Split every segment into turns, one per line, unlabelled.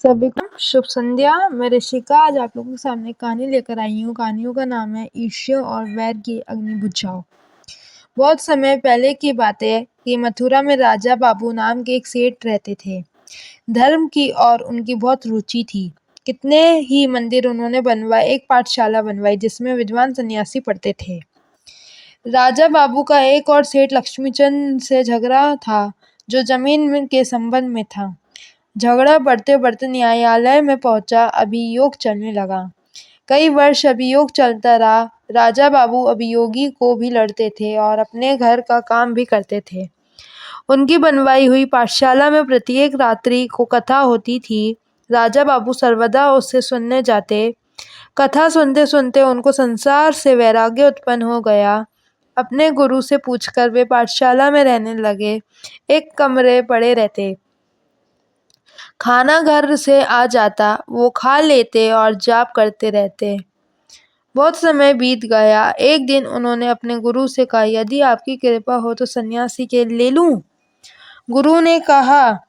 सभी को शुभ संध्या। मैं ऋषिका आज आप लोगों के सामने कहानी लेकर आई हूँ। कहानियों का नाम है ईर्ष्या और वैर की अग्नि बुझाओ। बहुत समय पहले की बात है कि मथुरा में राजा बाबू नाम के एक सेठ रहते थे। धर्म की और उनकी बहुत रुचि थी। कितने ही मंदिर उन्होंने बनवाए, एक पाठशाला बनवाई जिसमें विद्वान सन्यासी पढ़ते थे। राजा बाबू का एक और सेठ लक्ष्मीचंद से झगड़ा था, जो जमीन के संबंध में था। झगड़ा बढ़ते बढ़ते न्यायालय में पहुंचा। अभियोग चलने लगा। कई वर्ष अभियोग चलता रहा। राजा बाबू अभियोगी को भी लड़ते थे और अपने घर का काम भी करते थे। उनकी बनवाई हुई पाठशाला में प्रत्येक रात्रि को कथा होती थी। राजा बाबू सर्वदा उससे सुनने जाते। कथा सुनते सुनते उनको संसार से वैराग्य उत्पन्न हो गया। अपने गुरु से पूछकर वे पाठशाला में रहने लगे। एक कमरे पड़े रहते। खाना घर से आ जाता, वो खा लेते और जाप करते रहते। बहुत समय बीत गया। एक दिन उन्होंने अपने गुरु से कहा, यदि आपकी कृपा हो तो सन्यासी के ले लूं? गुरु ने कहा,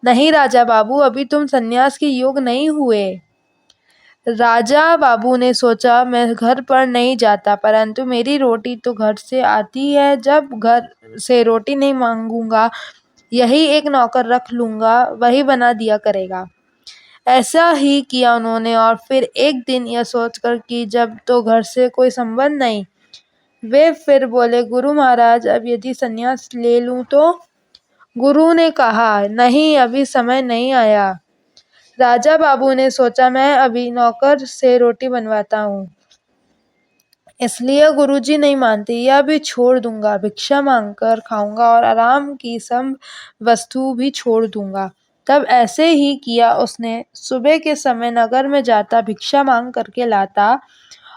नहीं राजा बाबू, अभी तुम सन्यास के योग्य नहीं हुए। राजा बाबू ने सोचा, मैं घर पर नहीं जाता, परंतु मेरी रोटी तो घर से आती है। जब घर से रोटी नहीं मांगूंगा, यही एक नौकर रख लूंगा, वही बना दिया करेगा। ऐसा ही किया उन्होंने। और फिर एक दिन यह सोचकर कि जब तो घर से कोई संबंध नहीं, वे फिर बोले, गुरु महाराज, अब यदि संन्यास ले लूं तो? गुरु ने कहा, नहीं, अभी समय नहीं आया। राजा बाबू ने सोचा, मैं अभी नौकर से रोटी बनवाता हूँ, इसलिए गुरुजी नहीं मानते। यह भी छोड़ दूंगा, भिक्षा मांगकर खाऊंगा और आराम की सब वस्तु भी छोड़ दूंगा। तब ऐसे ही किया उसने। सुबह के समय नगर में जाता, भिक्षा मांग करके लाता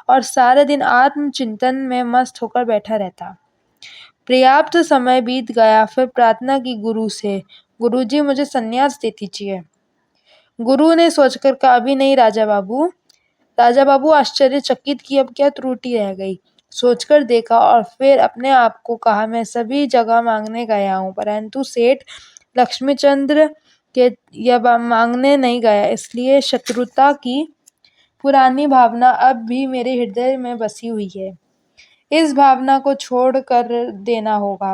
और सारे दिन आत्मचिंतन में मस्त होकर बैठा रहता। पर्याप्त समय बीत गया। फिर प्रार्थना की गुरु से, गुरुजी, मुझे संन्यास दे दीजिए। गुरु ने सोचकर कहा, अभी नहीं राजा बाबू। राजा बाबू आश्चर्यचकित कि अब क्या त्रुटि रह गई। सोचकर देखा और फिर अपने आप को कहा, मैं सभी जगह मांगने गया हूँ, परंतु सेठ लक्ष्मीचंद्र के यह मांगने नहीं गया, इसलिए शत्रुता की पुरानी भावना अब भी मेरे हृदय में बसी हुई है। इस भावना को छोड़ कर देना होगा।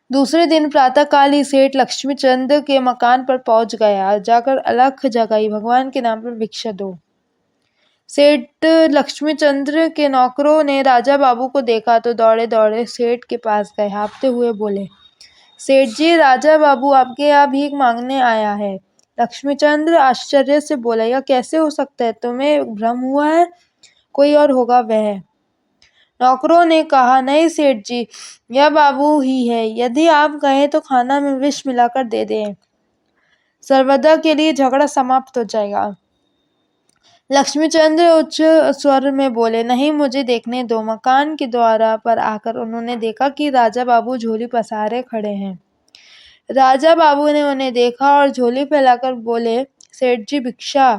दूसरे दिन प्रातःकाल ही सेठ लक्ष्मीचंद के मकान पर पहुंच गया। जाकर अलख जगाई, भगवान के नाम पर भिक्षा दो। सेठ लक्ष्मीचंद्र के नौकरों ने राजा बाबू को देखा तो दौड़े दौड़े सेठ के पास गए। हाँफते हुए बोले, सेठ जी, राजा बाबू आपके यहाँ भीख मांगने आया है। लक्ष्मीचंद्र आश्चर्य से बोला, यह कैसे हो सकता है? तुम्हें भ्रम हुआ है, कोई और होगा वह। नौकरों ने कहा, नहीं सेठ जी, यह बाबू ही है। यदि आप कहें तो खाना में विष मिलाकर दे दें, सर्वदा के लिए झगड़ा समाप्त हो जाएगा। लक्ष्मीचंद्र उच्च स्वर में बोले, नहीं, मुझे देखने दो। मकान के द्वार पर आकर उन्होंने देखा कि राजा बाबू झोली पसारे खड़े हैं। राजा बाबू ने उन्हें देखा और झोली फैलाकर बोले, सेठ जी, भिक्षा।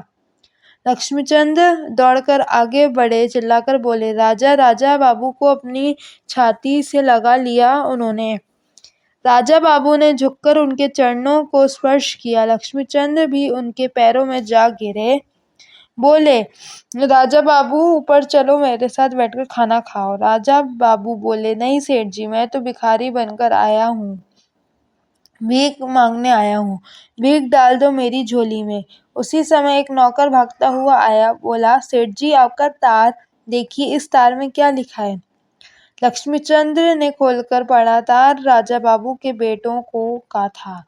लक्ष्मीचंद दौड़कर आगे बढ़े, चिल्लाकर बोले, राजा। राजा बाबू को अपनी छाती से लगा लिया उन्होंने। राजा बाबू ने झुककर उनके चरणों को स्पर्श किया। लक्ष्मीचंद भी उनके पैरों में जा गिरे। बोले, राजा बाबू, ऊपर चलो, मेरे साथ बैठकर खाना खाओ। राजा बाबू बोले, नहीं सेठ जी, मैं तो भिखारी बनकर आया हूँ, भीख मांगने आया हूँ, भीख डाल दो मेरी झोली में। उसी समय एक नौकर भागता हुआ आया, बोला, सेठ जी, आपका तार देखिए, इस तार में क्या लिखा है। लक्ष्मीचंद्र ने खोलकर पढ़ा। तार राजा बाबू के बेटों को का था,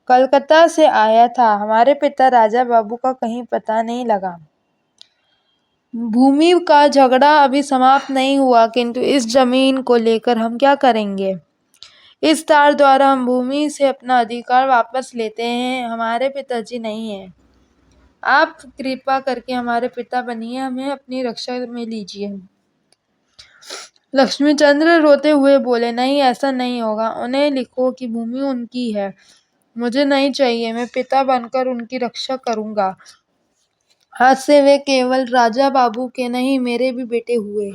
कलकत्ता से आया था। हमारे पिता राजा बाबू का कहीं पता नहीं लगा। भूमि का झगड़ा अभी समाप्त नहीं हुआ, किंतु इस जमीन को लेकर हम क्या करेंगे? इस तार द्वारा हम भूमि से अपना अधिकार वापस लेते हैं। हमारे पिताजी नहीं है। आप कृपा करके हमारे पिता बनिए, हमें अपनी रक्षा में लीजिए। लक्ष्मीचंद्र रोते हुए बोले, नहीं, ऐसा नहीं होगा। उन्हें लिखो कि भूमि उनकी है, मुझे नहीं चाहिए। मैं पिता बनकर उनकी रक्षा करूंगा। आज से वे केवल राजा बाबू के नहीं, मेरे भी बेटे हुए।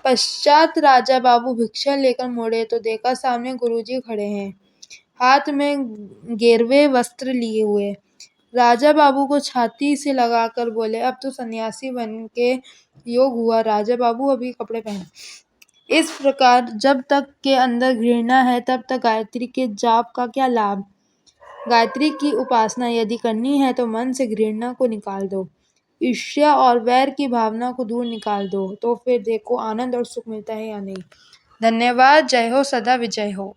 पश्चात राजा बाबू भिक्षा लेकर मुड़े तो देखा सामने गुरुजी खड़े हैं। हाथ में गेरवे वस्त्र लिए हुए। राजा बाबू को छाती से लगाकर बोले, अब तो सन्यासी बन के योग हुआ। राजा बाबू अभी कपड़े पहने। इस प्रकार जब तक के अंदर घृणा है तब तक गायत्री के जाप का क्या लाभ। गायत्री की उपासना यदि करनी है तो मन से घृणा को निकाल दो, ईर्ष्या और वैर की भावना को दूर निकाल दो, तो फिर देखो आनंद और सुख मिलता है या नहीं। धन्यवाद। जय हो, सदा विजय हो।